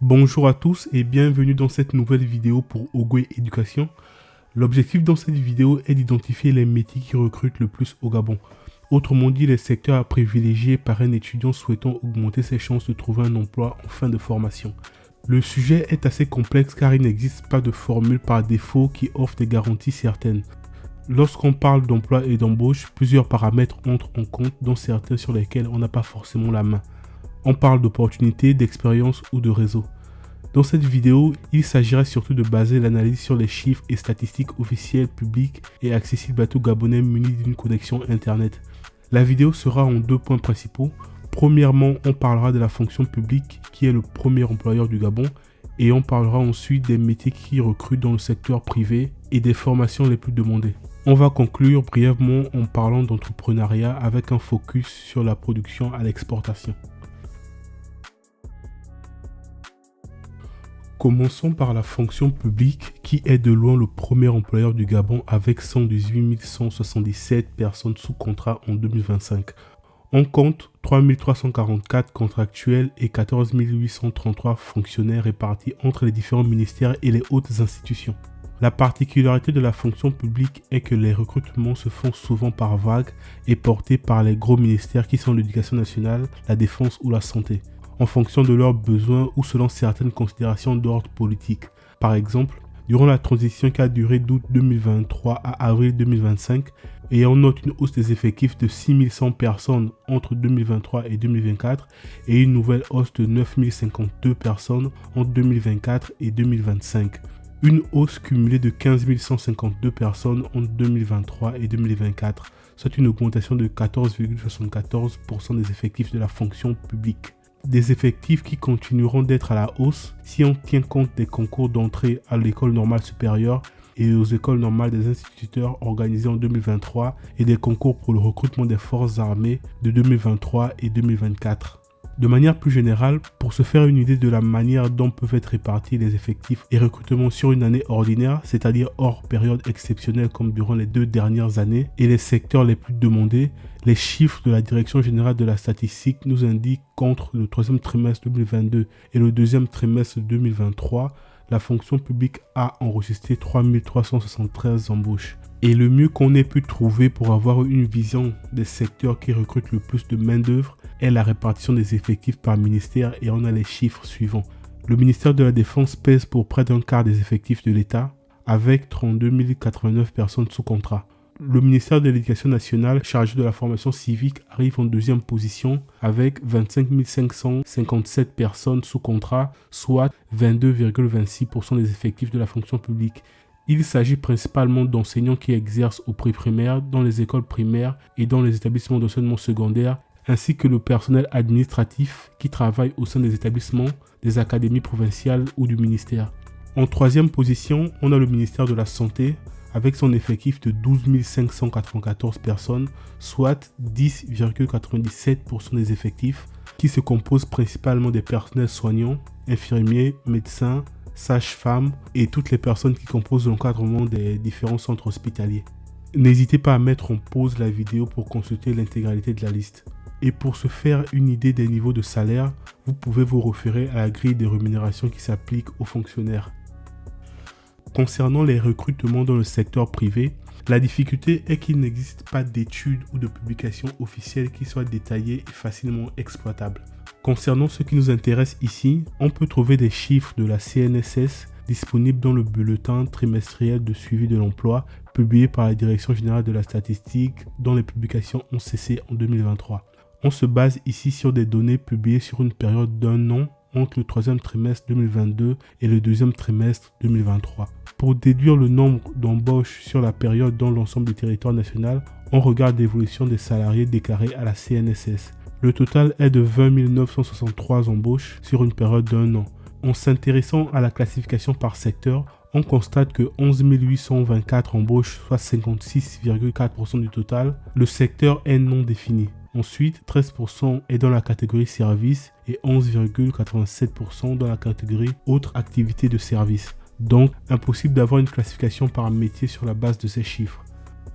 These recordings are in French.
Bonjour à tous et bienvenue dans cette nouvelle vidéo pour Ogwe Éducation. L'objectif dans cette vidéo est d'identifier les métiers qui recrutent le plus au Gabon. Autrement dit, les secteurs à privilégier par un étudiant souhaitant augmenter ses chances de trouver un emploi en fin de formation. Le sujet est assez complexe car il n'existe pas de formule par défaut qui offre des garanties certaines. Lorsqu'on parle d'emploi et d'embauche, plusieurs paramètres entrent en compte, dont certains sur lesquels on n'a pas forcément la main. On parle d'opportunités, d'expérience ou de réseau. Dans cette vidéo, il s'agira surtout de baser l'analyse sur les chiffres et statistiques officiels, publics et accessibles à tout Gabonais muni d'une connexion internet. La vidéo sera en deux points principaux. Premièrement, on parlera de la fonction publique qui est le premier employeur du Gabon et on parlera ensuite des métiers qui recrutent dans le secteur privé et des formations les plus demandées. On va conclure brièvement en parlant d'entrepreneuriat avec un focus sur la production à l'exportation. Commençons par la fonction publique qui est de loin le premier employeur du Gabon avec 118 177 personnes sous contrat en 2025. On compte 3 344 contractuels et 14 833 fonctionnaires répartis entre les différents ministères et les hautes institutions. La particularité de la fonction publique est que les recrutements se font souvent par vagues et portés par les gros ministères qui sont l'éducation nationale, la défense ou la santé, en fonction de leurs besoins ou selon certaines considérations d'ordre politique. Par exemple, durant la transition qui a duré d'août 2023 à avril 2025, et on note une hausse des effectifs de 6100 personnes entre 2023 et 2024 et une nouvelle hausse de 9052 personnes entre 2024 et 2025. Une hausse cumulée de 15 152 personnes entre 2023 et 2024, soit une augmentation de 14,74% des effectifs de la fonction publique. Des effectifs qui continueront d'être à la hausse si on tient compte des concours d'entrée à l'école normale supérieure et aux écoles normales des instituteurs organisés en 2023 et des concours pour le recrutement des forces armées de 2023 et 2024. De manière plus générale, pour se faire une idée de la manière dont peuvent être répartis les effectifs et recrutements sur une année ordinaire, c'est-à-dire hors période exceptionnelle comme durant les 2 dernières années, et les secteurs les plus demandés, les chiffres de la Direction générale de la statistique nous indiquent qu'entre le 3e trimestre 2022 et le 2e trimestre 2023, la fonction publique a enregistré 3 373 embauches. Et le mieux qu'on ait pu trouver pour avoir une vision des secteurs qui recrutent le plus de main-d'œuvre est la répartition des effectifs par ministère et on a les chiffres suivants. Le ministère de la Défense pèse pour près d'un quart des effectifs de l'État avec 32 089 personnes sous contrat. Le ministère de l'Éducation nationale chargé de la formation civique arrive en deuxième position avec 25 557 personnes sous contrat, soit 22,26% des effectifs de la fonction publique. Il s'agit principalement d'enseignants qui exercent au pré-primaire, dans les écoles primaires et dans les établissements d'enseignement secondaire, ainsi que le personnel administratif qui travaille au sein des établissements, des académies provinciales ou du ministère. En troisième position, on a le ministère de la Santé, avec son effectif de 12 594 personnes, soit 10,97% des effectifs, qui se composent principalement des personnels soignants, infirmiers, médecins, sages-femmes et toutes les personnes qui composent l'encadrement des différents centres hospitaliers. N'hésitez pas à mettre en pause la vidéo pour consulter l'intégralité de la liste. Et pour se faire une idée des niveaux de salaire, vous pouvez vous référer à la grille de rémunération qui s'applique aux fonctionnaires. Concernant les recrutements dans le secteur privé, la difficulté est qu'il n'existe pas d'études ou de publications officielles qui soient détaillées et facilement exploitables. Concernant ce qui nous intéresse ici, on peut trouver des chiffres de la CNSS disponibles dans le bulletin trimestriel de suivi de l'emploi publié par la Direction générale de la statistique dans les publications 11cc en 2023. On se base ici sur des données publiées sur une période d'1 an entre le 3e trimestre 2022 et le 2e trimestre 2023. Pour déduire le nombre d'embauches sur la période dans l'ensemble du territoire national, on regarde l'évolution des salariés déclarés à la CNSS. Le total est de 20 963 embauches sur une période d'1 an. En s'intéressant à la classification par secteur, on constate que 11 824 embauches, soit 56,4% du total, le secteur est non défini. Ensuite, 13% est dans la catégorie service et 11,87% dans la catégorie autres activités de service. Donc, impossible d'avoir une classification par métier sur la base de ces chiffres.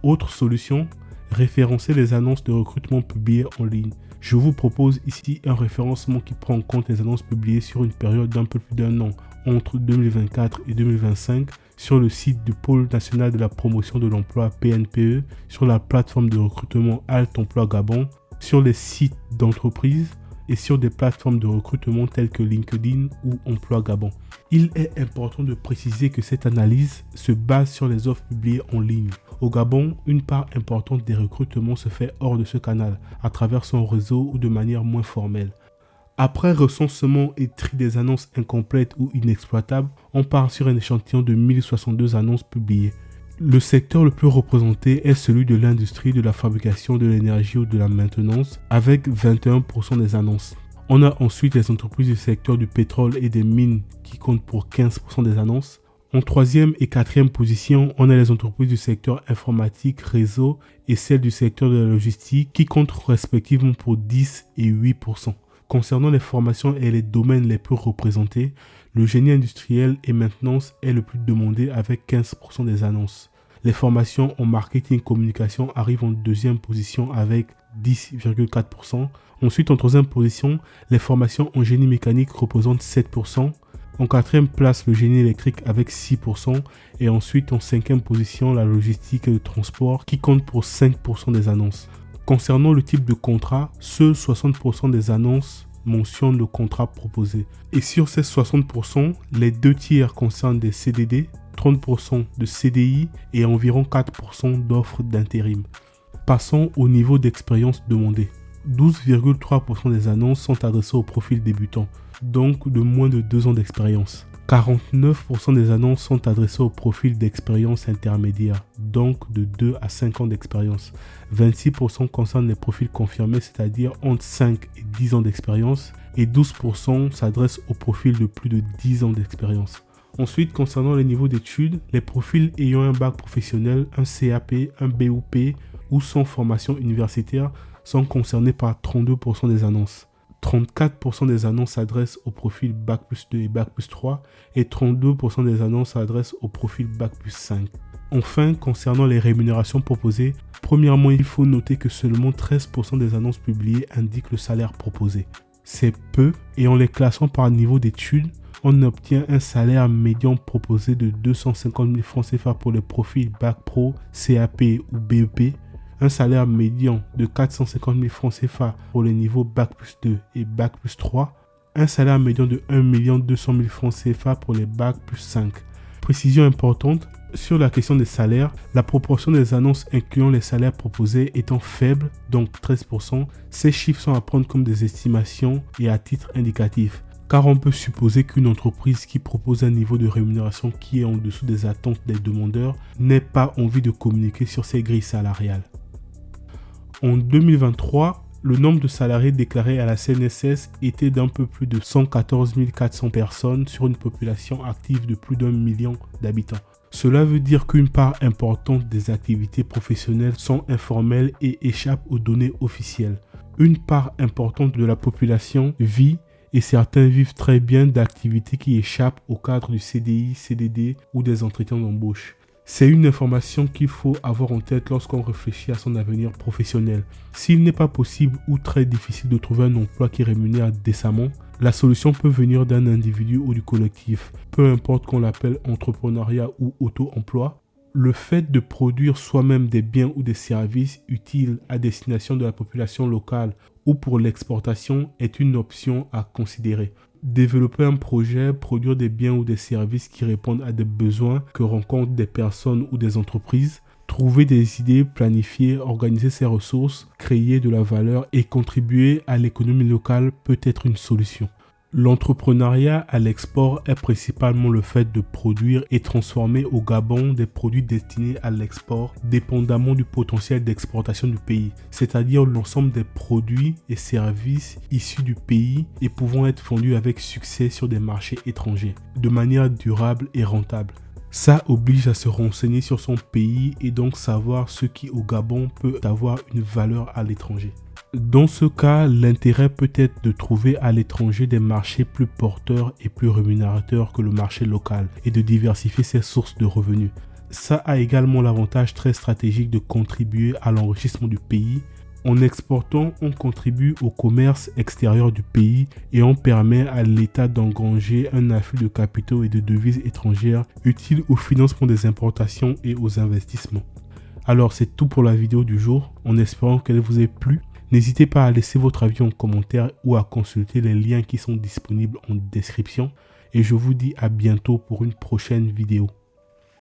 Autre solution, référencer les annonces de recrutement publiées en ligne. Je vous propose ici un référencement qui prend en compte les annonces publiées sur une période d'un peu plus d'1 an, entre 2024 et 2025, sur le site du Pôle national de la promotion de l'emploi PNPE, sur la plateforme de recrutement Alt Emploi Gabon, sur les sites d'entreprises et sur des plateformes de recrutement telles que LinkedIn ou Emploi Gabon. Il est important de préciser que cette analyse se base sur les offres publiées en ligne. Au Gabon, une part importante des recrutements se fait hors de ce canal, à travers son réseau ou de manière moins formelle. Après recensement et tri des annonces incomplètes ou inexploitables, on part sur un échantillon de 1062 annonces publiées. Le secteur le plus représenté est celui de l'industrie, de la fabrication, de l'énergie ou de la maintenance, avec 21% des annonces. On a ensuite les entreprises du secteur du pétrole et des mines qui comptent pour 15% des annonces. En troisième et quatrième position, on a les entreprises du secteur informatique, réseau et celles du secteur de la logistique qui comptent respectivement pour 10 et 8%. Concernant les formations et les domaines les plus représentés, le génie industriel et maintenance est le plus demandé avec 15% des annonces. Les formations en marketing et communication arrivent en deuxième position avec 10,4%. Ensuite, en troisième position, les formations en génie mécanique représentent 7%. En quatrième place, le génie électrique avec 6%. Et ensuite, en cinquième position, la logistique et le transport qui compte pour 5% des annonces. Concernant le type de contrat, seuls 60% des annonces mentionnent le contrat proposé. Et sur ces 60%, les 2 tiers concernent des CDD, 30% de CDI et environ 4% d'offres d'intérim. Passons au niveau d'expérience demandé. 12,3% des annonces sont adressées aux profils débutants, donc de moins de 2 ans d'expérience. 49% des annonces sont adressées aux profils d'expérience intermédiaire, donc de 2 à 5 ans d'expérience. 26% concernent les profils confirmés, c'est-à-dire entre 5 et 10 ans d'expérience, et 12% s'adressent aux profils de plus de 10 ans d'expérience. Ensuite, concernant les niveaux d'études, les profils ayant un bac professionnel, un CAP, un BUP ou sans formation universitaire sont concernés par 32% des annonces. 34% des annonces s'adressent au profil Bac plus 2 et Bac plus 3 et 32% des annonces s'adressent au profil Bac plus 5. Enfin, concernant les rémunérations proposées, premièrement, il faut noter que seulement 13% des annonces publiées indiquent le salaire proposé. C'est peu et en les classant par niveau d'études, on obtient un salaire médian proposé de 250 000 francs CFA pour les profils Bac Pro, CAP ou BEP, un salaire médian de 450 000 francs CFA pour les niveaux Bac plus 2 et Bac plus 3, un salaire médian de 1 200 000 francs CFA pour les Bac plus 5. Précision importante, sur la question des salaires, la proportion des annonces incluant les salaires proposés étant faible, donc 13%, ces chiffres sont à prendre comme des estimations et à titre indicatif. Car on peut supposer qu'une entreprise qui propose un niveau de rémunération qui est en dessous des attentes des demandeurs n'ait pas envie de communiquer sur ses grilles salariales. En 2023, le nombre de salariés déclarés à la CNSS était d'un peu plus de 114 400 personnes sur une population active de plus d'1 million d'habitants. Cela veut dire qu'une part importante des activités professionnelles sont informelles et échappent aux données officielles. Une part importante de la population vit et certains vivent très bien d'activités qui échappent au cadre du CDI, CDD ou des entretiens d'embauche. C'est une information qu'il faut avoir en tête lorsqu'on réfléchit à son avenir professionnel. S'il n'est pas possible ou très difficile de trouver un emploi qui rémunère décemment, la solution peut venir d'un individu ou du collectif, peu importe qu'on l'appelle entrepreneuriat ou auto-emploi. Le fait de produire soi-même des biens ou des services utiles à destination de la population locale ou pour l'exportation est une option à considérer. Développer un projet, produire des biens ou des services qui répondent à des besoins que rencontrent des personnes ou des entreprises, trouver des idées, planifier, organiser ses ressources, créer de la valeur et contribuer à l'économie locale peut être une solution. L'entrepreneuriat à l'export est principalement le fait de produire et transformer au Gabon des produits destinés à l'export dépendamment du potentiel d'exportation du pays, c'est-à-dire l'ensemble des produits et services issus du pays et pouvant être vendus avec succès sur des marchés étrangers, de manière durable et rentable. Ça oblige à se renseigner sur son pays et donc savoir ce qui au Gabon peut avoir une valeur à l'étranger. Dans ce cas, l'intérêt peut être de trouver à l'étranger des marchés plus porteurs et plus rémunérateurs que le marché local et de diversifier ses sources de revenus. Ça a également l'avantage très stratégique de contribuer à l'enrichissement du pays En exportant, on contribue au commerce extérieur du pays et on permet à l'État d'engranger un afflux de capitaux et de devises étrangères utiles au financement des importations et aux investissements. Alors c'est tout pour la vidéo du jour, en espérant qu'elle vous ait plu. N'hésitez pas à laisser votre avis en commentaire ou à consulter les liens qui sont disponibles en description. Et je vous dis à bientôt pour une prochaine vidéo.